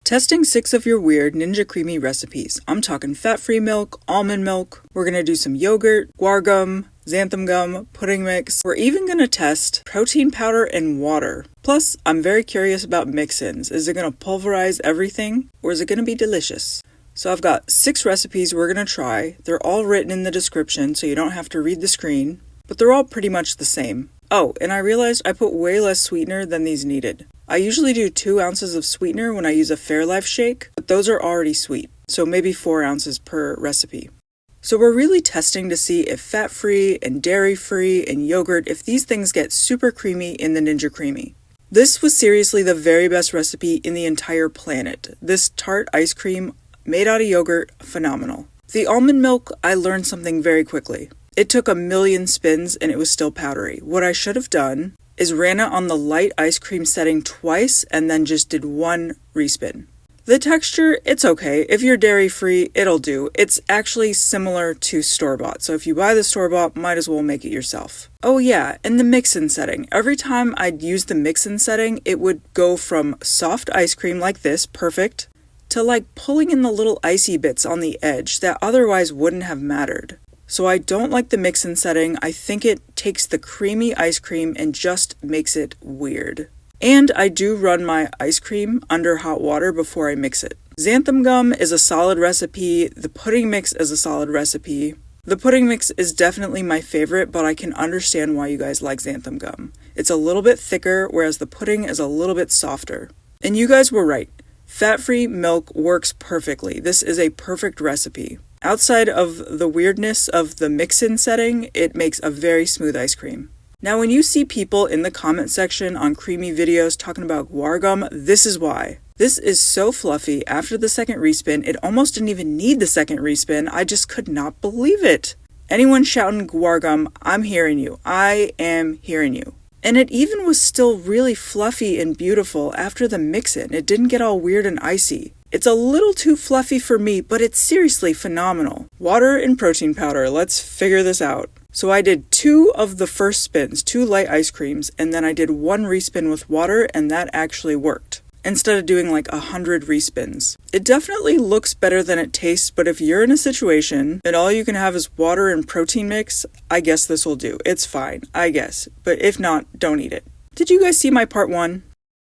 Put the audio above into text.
Testing 6 of your weird Ninja Creami recipes. I'm talking fat-free milk, almond milk, we're gonna do some yogurt, guar gum, xanthan gum, pudding mix. We're even gonna test protein powder and water. Plus, I'm very curious about mix-ins. Is it gonna pulverize everything, or is it gonna be delicious? So I've got 6 recipes we're gonna try. They're all written in the description, so you don't have to read the screen, but they're all pretty much the same. Oh, and I realized I put way less sweetener than these needed. I usually do 2 ounces of sweetener when I use a Fairlife shake, but those are already sweet, so maybe 4 ounces per recipe. So we're really testing to see if fat-free and dairy-free and yogurt, if these things get super creamy in the Ninja Creami. This was seriously the very best recipe in the entire planet. This tart ice cream made out of yogurt, phenomenal. The almond milk, I learned something very quickly. It took a million spins and it was still powdery. What I should have done is ran it on the light ice cream setting twice and then just did 1 respin. The texture, it's okay. If you're dairy-free, it'll do. It's actually similar to store-bought, so if you buy the store-bought, might as well make it yourself. Oh yeah, and the mix-in setting. Every time I'd use the mix-in setting, it would go from soft ice cream like this, perfect, to like pulling in the little icy bits on the edge that otherwise wouldn't have mattered. So I don't like the mix-in setting. I think it takes the creamy ice cream and just makes it weird. And I do run my ice cream under hot water before I mix it. Xanthan gum is a solid recipe. The pudding mix is a solid recipe. The pudding mix is definitely my favorite, but I can understand why you guys like xanthan gum. It's a little bit thicker, whereas the pudding is a little bit softer. And you guys were right. Fat-free milk works perfectly. This is a perfect recipe. Outside of the weirdness of the mix-in setting, it makes a very smooth ice cream. Now when you see people in the comment section on Creami videos talking about guar gum, this is why. This is so fluffy. After the second respin, it almost didn't even need the second respin. I just could not believe it. Anyone shouting guar gum, I'm hearing you. I am hearing you. And it even was still really fluffy and beautiful after the mix-in. It didn't get all weird and icy. It's a little too fluffy for me, but it's seriously phenomenal. Water and protein powder, let's figure this out. So I did 2 of the first spins, 2 light ice creams, and then I did 1 respin with water, and that actually worked, instead of doing like 100 respins. It definitely looks better than it tastes, but if you're in a situation and all you can have is water and protein mix, I guess this will do. It's fine, I guess, but if not, don't eat it. Did you guys see my part 1?